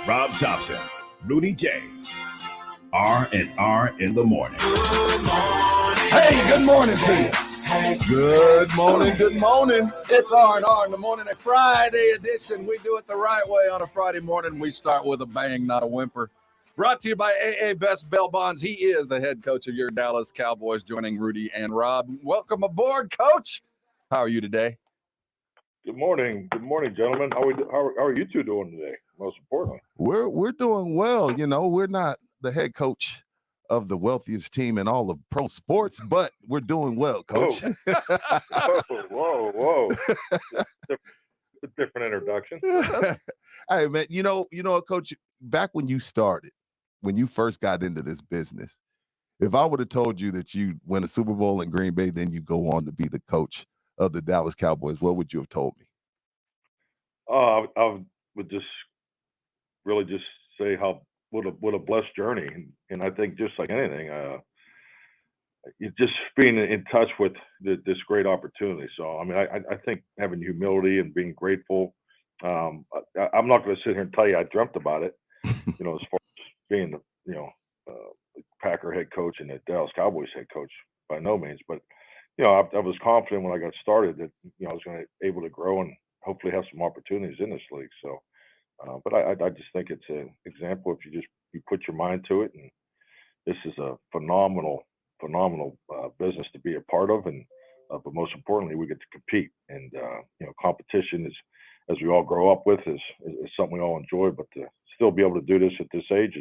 Rob Thompson, Rudy James, R&R in the morning. Hey, good morning to you. Good morning, good morning. It's R&R in the morning, a Friday edition. We do it the right way on a Friday morning. We start with a bang, not a whimper. Brought to you by AA Best Bail Bonds. He is the head coach of your Dallas Cowboys, joining Rudy and Rob. Welcome aboard, Coach. How are you today? Good morning, gentlemen. How are you two doing today? Most importantly, we're doing well. You know, we're not the head coach of the wealthiest team in all of pro sports, but we're doing well, Coach. Whoa. Different introduction. Hey, man, you know, Coach, back when you first got into this business, if I would have told you that you'd win a Super Bowl in Green Bay, then you go on to be the coach of the Dallas Cowboys, what would you have told me? I would just say what a blessed journey, and I think just like anything, it's just being in touch with this great opportunity. So I mean, I think having humility and being grateful. I'm not going to sit here and tell you I dreamt about it, you know, as far as being the Packer head coach and the Dallas Cowboys head coach, by no means, but you know, I was confident when I got started that I was going to able to grow and hopefully have some opportunities in this league. So, but I just think it's an example if you put your mind to it, and this is a phenomenal business to be a part of, and but most importantly, we get to compete, and competition is, as we all grow up with, is something we all enjoy. But to still be able to do this at this age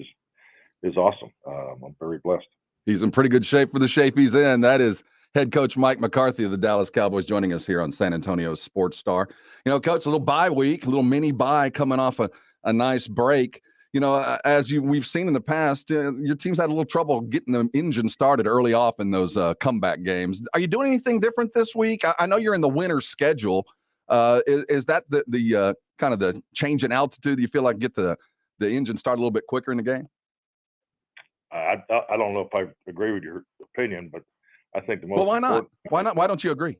is awesome. I'm very blessed. He's in pretty good shape for the shape he's in. That is head coach Mike McCarthy of the Dallas Cowboys joining us here on San Antonio's Sports Star. You know, Coach, a little bye week, a little mini bye coming off a nice break. You know, we've seen in the past, your team's had a little trouble getting the engine started early off in those comeback games. Are you doing anything different this week? I know you're in the winter schedule. Is that the kind of the change in altitude that you feel like get the engine started a little bit quicker in the game? I don't know if I agree with your opinion, but I think the most. Well, why not? Why not? Why don't you agree?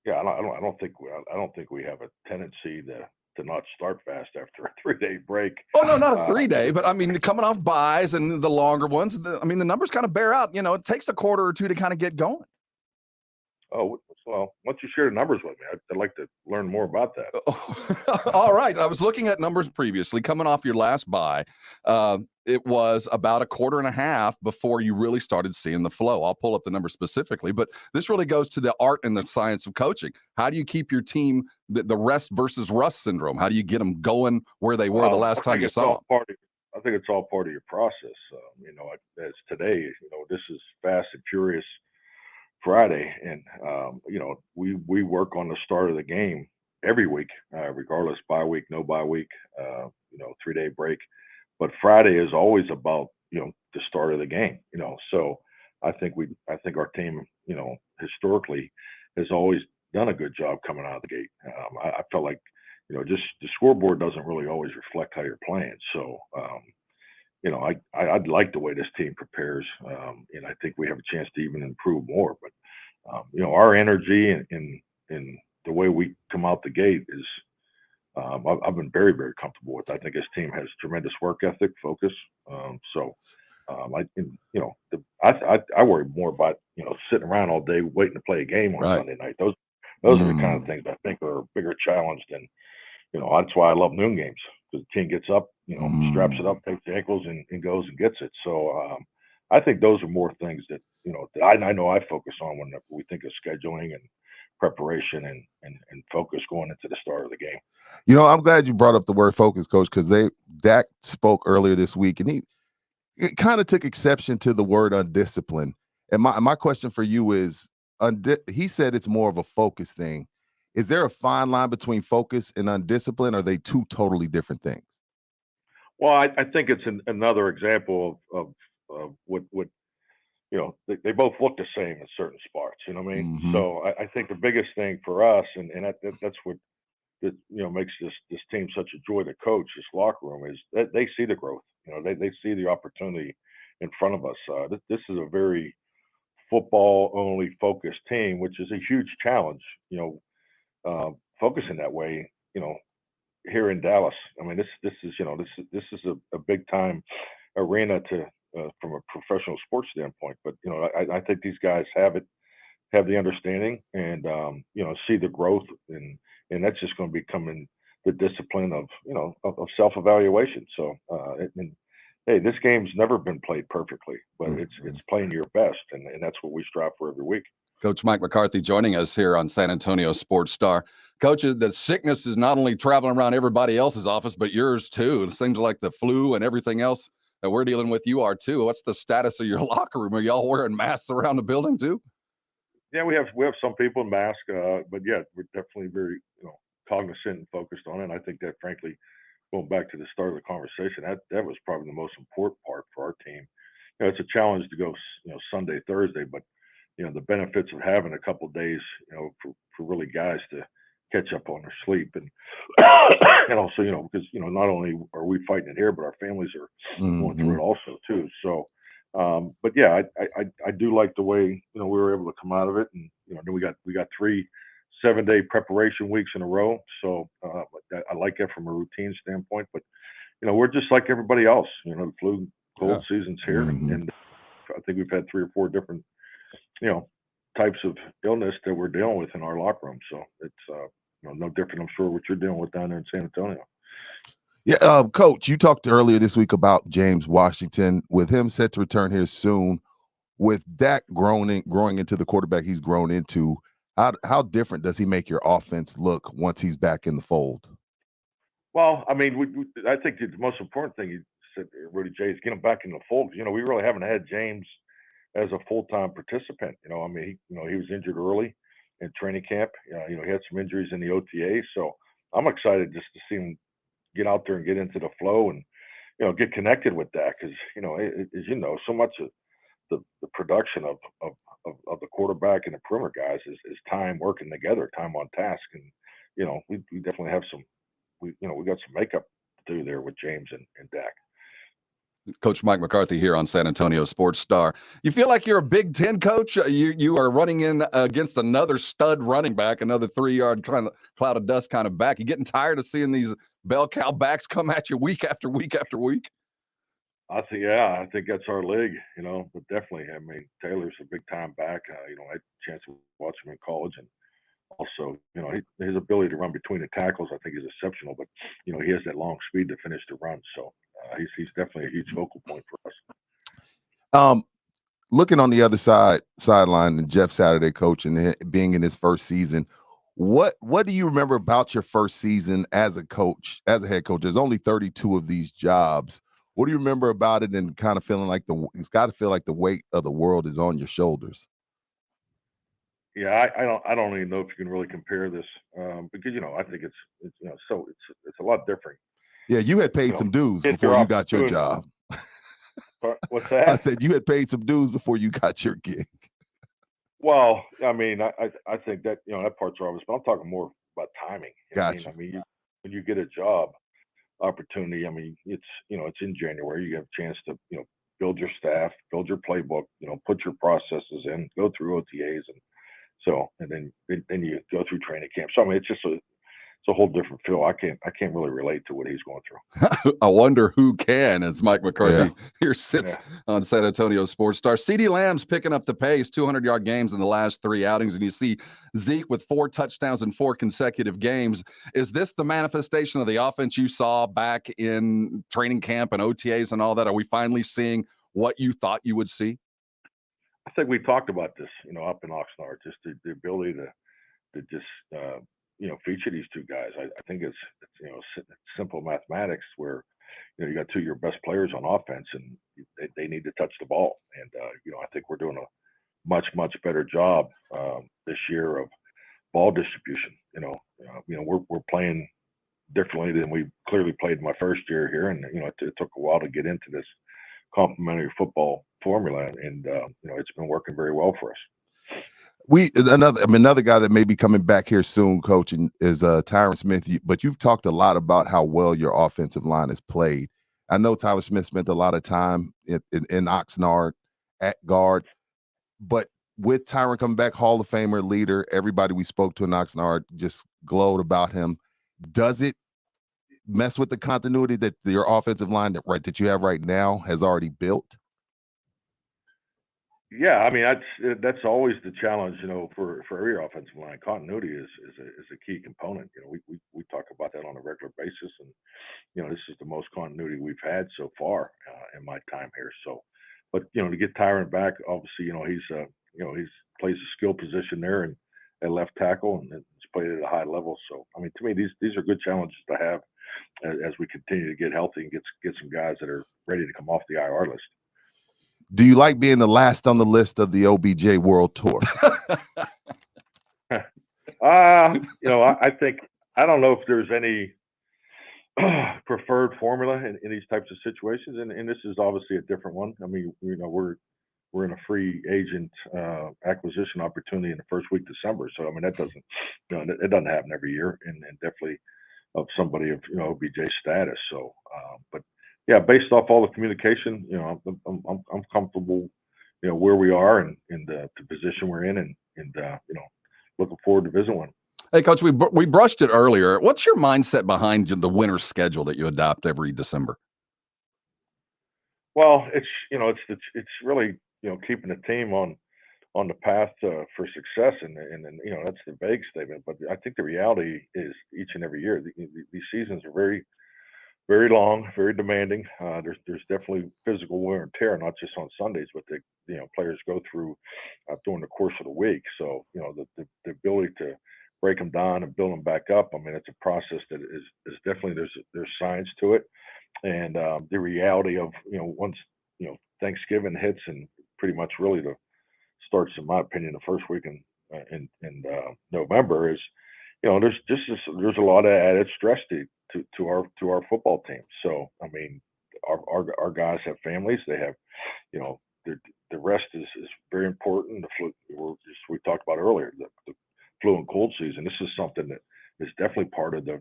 Yeah, I don't think we have a tendency to not start fast after a 3-day break. Oh, no, not a 3-day, but I mean, coming off buys and the longer ones, the numbers kind of bear out. You know, it takes a quarter or two to kind of get going. Oh, well, why don't you share the numbers with me? I'd like to learn more about that. All right. I was looking at numbers previously. Coming off your last buy, it was about a quarter and a half before you really started seeing the flow. I'll pull up the number specifically, but this really goes to the art and the science of coaching. How do you keep your team, the rest versus rust syndrome? How do you get them going where they were the last time you saw them? I think it's all part of your process. As today, this is fast and furious Friday, and we work on the start of the game every week, regardless, bye week, no bye week, 3-day break. But Friday is always about the start of the game. So I think our team, historically, has always done a good job coming out of the gate. I felt like just the scoreboard doesn't really always reflect how you're playing. So I'd like the way this team prepares, and I think we have a chance to even improve more. But our energy and the way we come out the gate is, I've been very, very comfortable with. I think this team has tremendous work ethic, focus. I worry more about sitting around all day waiting to play a game on Sunday night. Those are the kind of things I think are a bigger challenge than that's why I love noon games, because the team gets up, straps it up, takes the ankles, and goes and gets it. So I think those are more things that that I know I focus on when we think of scheduling and preparation and focus going into the start of the game. I'm glad you brought up the word focus, Coach, because Dak spoke earlier this week, and he kind of took exception to the word undisciplined. And my question for you is, he said it's more of a focus thing. Is there a fine line between focus and undisciplined? Or are they two totally different things? Well, I think it's another example of what they both look the same in certain spots. You know what I mean? Mm-hmm. So I think the biggest thing for us, and that's what makes this team such a joy to coach, this locker room, is that they see the growth. They see the opportunity in front of us. This is a very football-only focused team, which is a huge challenge. Focusing that way, here in Dallas. I mean, this is this is a big time arena to from a professional sports standpoint. But I think these guys have the understanding, and see the growth, and that's just going to be coming the discipline of of self evaluation. So and hey, this game's never been played perfectly, but it's playing your best, and that's what we strive for every week. Coach Mike McCarthy joining us here on San Antonio Sports Star. Coach, the sickness is not only traveling around everybody else's office, but yours too. It seems like the flu and everything else that we're dealing with, you are too. What's the status of your locker room? Are y'all wearing masks around the building too? Yeah, we have some people in mask, but yeah, we're definitely very cognizant and focused on it. And I think that, frankly, going back to the start of the conversation, that was probably the most important part for our team. It's a challenge to go Sunday, Thursday, but the benefits of having a couple of days, for really guys to catch up on their sleep, and and also because not only are we fighting it here, but our families are going through it also too. So. But yeah, I do like the way we were able to come out of it, and then we got 3 7-day preparation weeks in a row. So I like that from a routine standpoint. But we're just like everybody else. The flu cold season's here, and I think we've had 3 or 4 different types of illness that we're dealing with in our locker room. So it's no different, I'm sure, what you're dealing with down there in San Antonio. Yeah, Coach, you talked earlier this week about James Washington. With him set to return here soon, with Dak growing into the quarterback he's grown into, how different does he make your offense look once he's back in the fold? Well, I mean, I think the most important thing you said, Rudy J, is get him back in the fold. We really haven't had James as a full-time participant. I mean, he was injured early in training camp. He had some injuries in the OTA, so I'm excited just to see him get out there and get into the flow, and get connected with that, because as so much of the production of the quarterback and the perimeter guys is time working together, time on task, and we definitely have we got some makeup to do there with James and Dak. Coach Mike McCarthy here on San Antonio Sports Star. You feel like you're a Big Ten coach? You are running in against another stud running back, another 3-yard kind of cloud of dust kind of back. You getting tired of seeing these bell cow backs come at you week after week after week? I think that's our league, but definitely, I mean, Taylor's a big time back. I had a chance to watch him in college, and also, his ability to run between the tackles, I think, is exceptional. But he has that long speed to finish the run, so he's definitely a huge focal point for us. Looking on the other sideline, and Jeff Saturday coaching, being in his first season, what do you remember about your first season as a coach, as a head coach? There's only 32 of these jobs. What do you remember about it, and kind of feeling like it's got to feel like the weight of the world is on your shoulders? Yeah, I don't even know if you can really compare this, because I think it's a lot different. Yeah, you had paid some dues before you got your job. What's that? I said you had paid some dues before you got your gig. Well, I mean, I think that that part's obvious, but I'm talking more about timing. Gotcha. I mean, when you get a job opportunity, I mean, it's in January. You have a chance to build your staff, build your playbook, put your processes in, go through OTAs, and then you go through training camp. So I mean, it's a whole different feel. I can't really relate to what he's going through. I wonder who can, as Mike McCarthy here sits on San Antonio Sports Star. CeeDee Lamb's picking up the pace, 200-yard games in the last 3 outings, and you see Zeke with 4 touchdowns in 4 consecutive games. Is this the manifestation of the offense you saw back in training camp and OTAs and all that? Are we finally seeing what you thought you would see? I think we talked about this, up in Oxnard, just the ability to just feature these 2 guys. I think it's simple mathematics where you got 2 of your best players on offense, and they need to touch the ball. And I think we're doing a much better job this year of ball distribution. We're playing differently than we clearly played my first year here, and it took a while to get into this complementary football formula, and it's been working very well for us. Another guy that may be coming back here soon, coaching, is Tyron Smith. But you've talked a lot about how well your offensive line has played. I know Tyler Smith spent a lot of time in Oxnard at guard, but with Tyron coming back, Hall of Famer, leader, everybody we spoke to in Oxnard just glowed about him. Does it mess with the continuity that your offensive line that you have right now has already built? Yeah, I mean that's always the challenge, for every offensive line. Continuity is a key component. We talk about that on a regular basis, and this is the most continuity we've had so far in my time here. So, but to get Tyron back, obviously, he's plays a skill position there and at left tackle, and he's played at a high level. So, I mean, to me, these are good challenges to have as we continue to get healthy and get some guys that are ready to come off the IR list. Do you like being the last on the list of the OBJ World Tour? I think I don't know if there's any preferred formula in these types of situations, and this is obviously a different one. I mean, we're in a free agent acquisition opportunity in the first week of December, so I mean that doesn't it doesn't happen every year, and definitely of somebody of OBJ status. So, but yeah, based off all the communication, I'm comfortable, where we are and the position we're in, and looking forward to visiting one. Hey, Coach, we brushed it earlier. What's your mindset behind the winter schedule that you adopt every December? Well, it's really keeping the team on the path for success, and that's the vague statement. But I think the reality is each and every year these seasons are very, very long, very demanding. There's definitely physical wear and tear, not just on Sundays, but players go through during the course of the week. So the ability to break them down and build them back up. I mean, it's a process that is definitely there's science to it, and the reality of once Thanksgiving hits and pretty much really starts, in my opinion, the first week in November is there's a lot of added stress to our football team. So I mean, our guys have families. They have the rest is very important. The flu we talked about earlier, the flu and cold season. This is something that is definitely part of the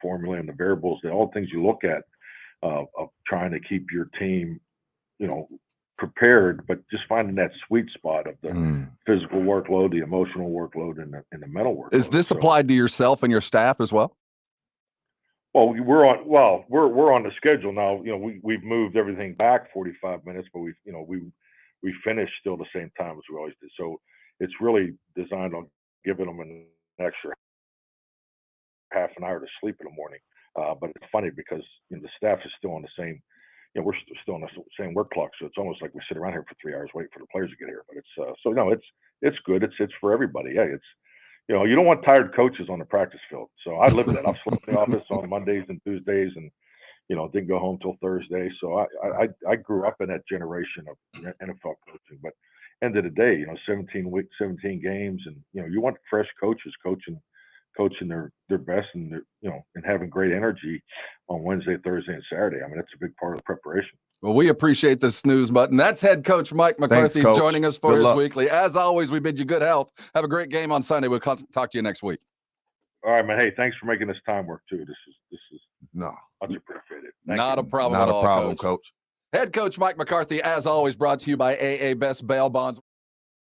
formula and the variables, all the things you look at of trying to keep your team prepared, but just finding that sweet spot of the physical workload, the emotional workload, and the mental workload. Is this applied to yourself and your staff as well? Well, we're on the schedule now. We've moved everything back 45 minutes, but we finished still the same time as we always did. So it's really designed on giving them an extra half an hour to sleep in the morning. But it's funny because the staff is still on the same. We're still on the same work clock, so it's almost like we sit around here for 3 hours waiting for the players to get here. But it's good. It's for everybody. Yeah, you don't want tired coaches on the practice field. So I lived that. I've slept in the office on Mondays and Tuesdays, and didn't go home till Thursday. So I grew up in that generation of NFL coaching. But end of the day, 17 weeks, 17 games, and you want fresh coaches coaching their best, and and having great energy on Wednesday, Thursday, and Saturday. I mean, that's a big part of the preparation. Well, we appreciate the snooze button. That's head coach Mike McCarthy. Thanks, joining us for Good his luck. weekly. As always, we bid you good health. Have a great game on Sunday. We'll talk to you next week. All right, man. Hey, thanks for making this time work too. This is No, much appreciated. Not a problem not at a all, problem, coach. Head coach Mike McCarthy, as always, brought to you by AA Best Bail Bonds.